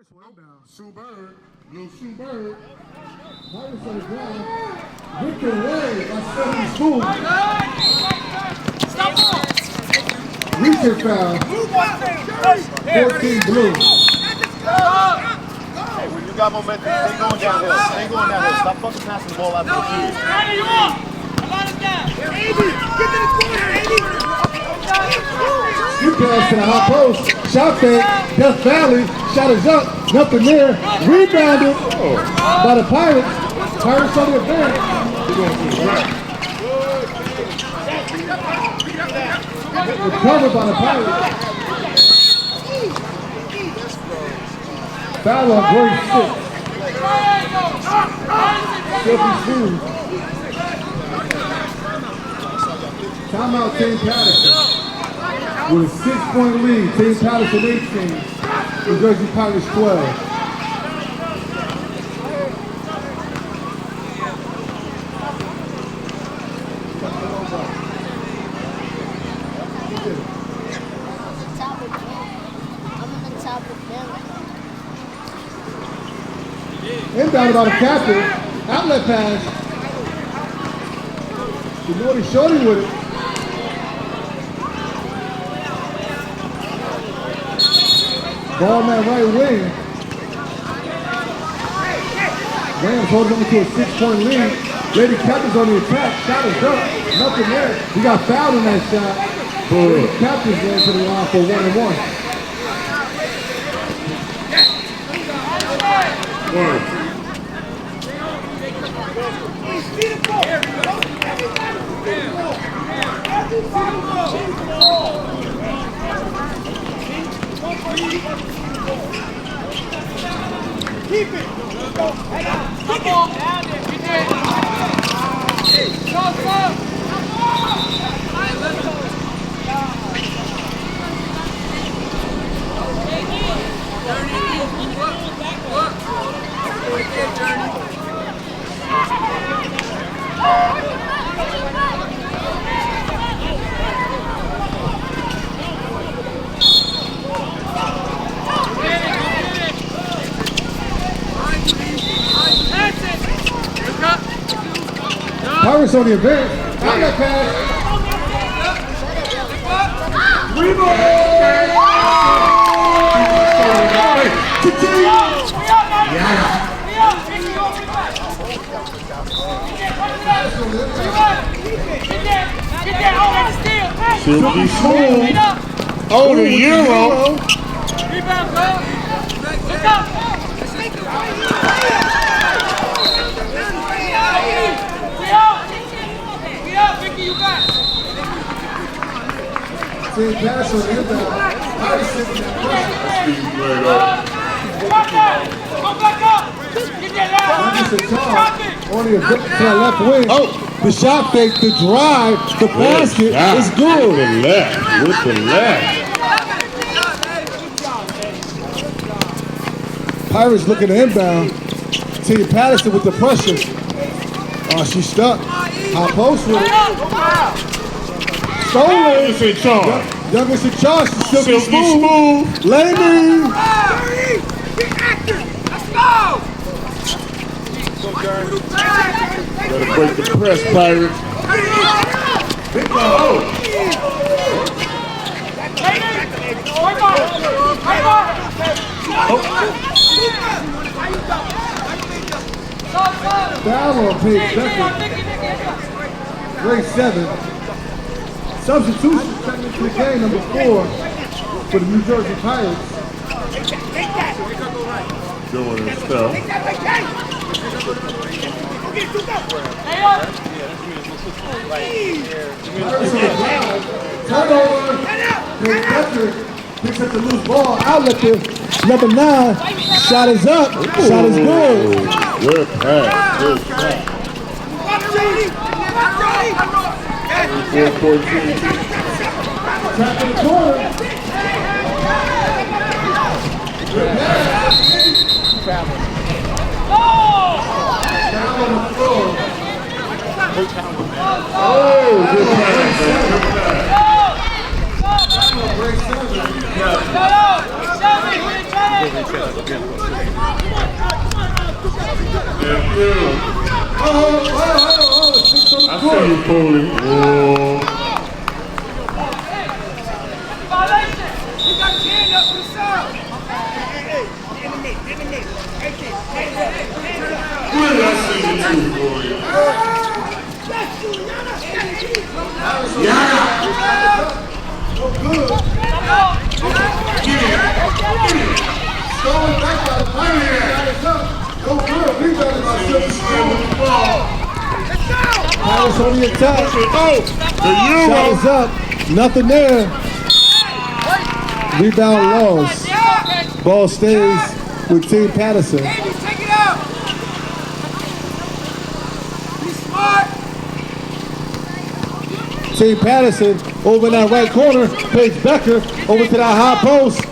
first one down. Sue Bird, little Sue Bird. Pirates on the ground. Victor Way by 7 School. Stop ball. Reacher foul. 14 blue. Hey, when you got momentum, stay going downhill. Stay going downhill. Stop fucking passing the ball out there. Ready, you up. A lot of that. Get to the corner, You pass to the high post. Shot fake. Death Valley. Shot is up. Nothing there. Rebounded by the Pirates. Pirates on the advance. Recovered by the Pirates. Foul on grade 6. Silky smooth. Timeout Team Patterson. With a 6-point lead. Team Patterson 18. New Jersey Pirates 12. Inbound by the captain. Outlet pass. The Naughty Shaughty with it. Ball on that right wing. Rams holding them to a 6-point lead. Lady Captain's on the attack. Shot is up. Nothing there. He got fouled in that shot. Lady Captain's ran to the line for 1-and-1. Keep it. Come on. Pirates on the advance. Outlet pass. Rebound. Silky smooth. Oh, the Euro. Rebound, go. Look up. Team Patterson on the inbound. Pirates sitting that pressure. On the advance to the left wing. Oh. The shot fake, the drive, the basket is good. With the left. Pirates looking to inbound. Team Patterson with the pressure. Oh, she's stuck. High post with it. Stolen. Youngest in charge. Youngest in charge. Silky smooth. Lady. Be active. Let's go. Gotta break the press, Pirates. Foul on Paige Becker. Grade 7. Substitution technically game number 4 for the New Jersey Pirates. Doing his stuff. Turnover. Paige Becker picks up the loose ball. Outlet to number 9. Shot is up. Shot is good. Good pass. Good pass. 4-14. Trap in the corner. Good pass. Foul on the floor. Oh, good pass. Grade 7. Shut up! I see you, Foley. Whoa. You got his hand up for the side. Good, I see you too, Foley. Yeah. Oh, good. Stolen back by the Pirates. Go good. Rebounded by Silky Smooth. Pirates on the attack. The Euro. Shot is up. Nothing there. Rebound lost. Ball stays with Team Patterson. Take it out. Be smart. Team Patterson over in that right corner. Paige Becker over to that high post.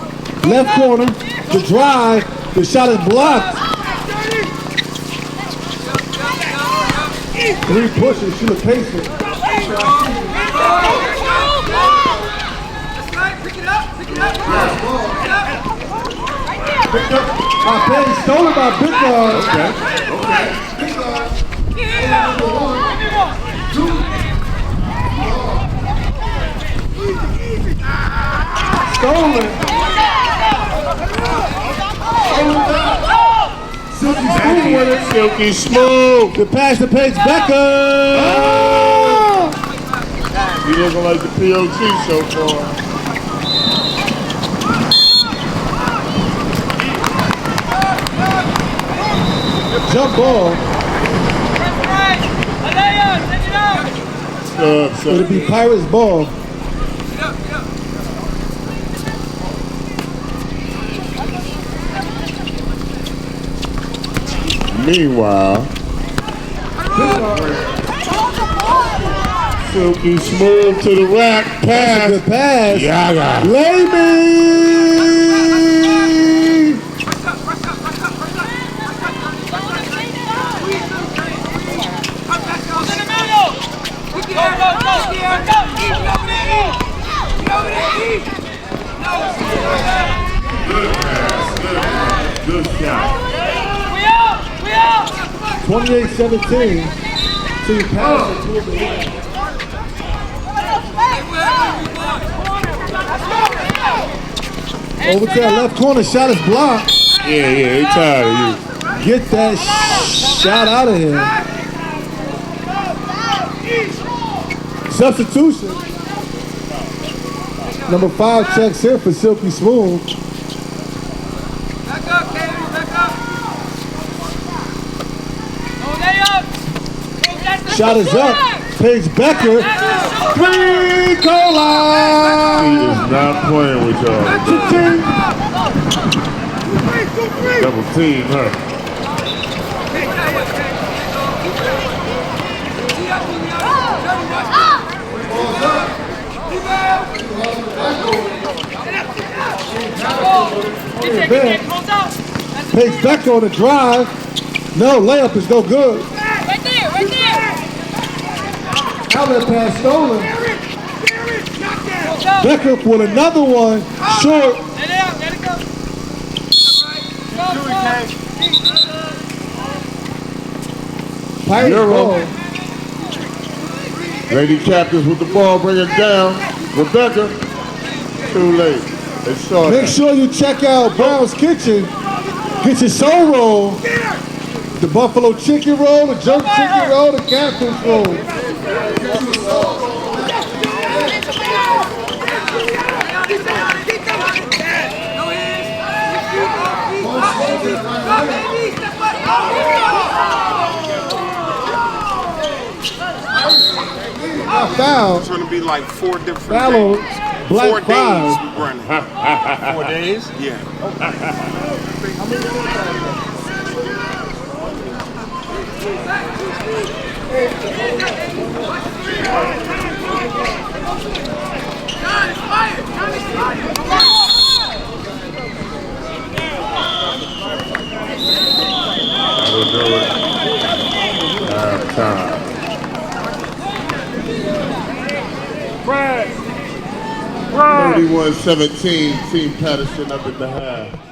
Left corner. The drive. The shot is blocked. 3 pushes. She was patient. Pick it up. Pick it up. Picked up by Paige. Stolen by Big Guard. Okay. Big Guard. Stolen. Silky Smooth with it. Silky Smooth. The pass to Paige Becker. You looking like the POG so far. Jump ball. It'll be Pirates ball. Meanwhile, Silky Smooth to the rack. Pass. Good pass. Yaga. Lamy. Good shot. 28-17. Team Patterson to the lead. Over to that left corner, shot is blocked. Yeah, he tired of you. Get that shot out of here. Substitution. Number 5 checks in for Silky Smooth. Back up, Kevin. Back up. Shot is up. Paige Becker. 3 goal He line. is not playing with y'all. Double team, huh? Paige Becker on the drive. No, layup is no good. Right there. Outlet pass stolen. Becker with another one. Short. Let it go. Pirates Euro. ball. Lady Captains with the ball, bring it down. Rebecca, too late. They saw Make that. sure you check out Brown's Kitchen. Get your soul roll. The buffalo chicken roll, the jerk chicken roll, the catfish roll. Foul. It's going to be like 4 different Foul on days. Black 4 days five. running. 4 days? Yeah. That'll do it. Halftime. 31-17, Team Patterson up in the half.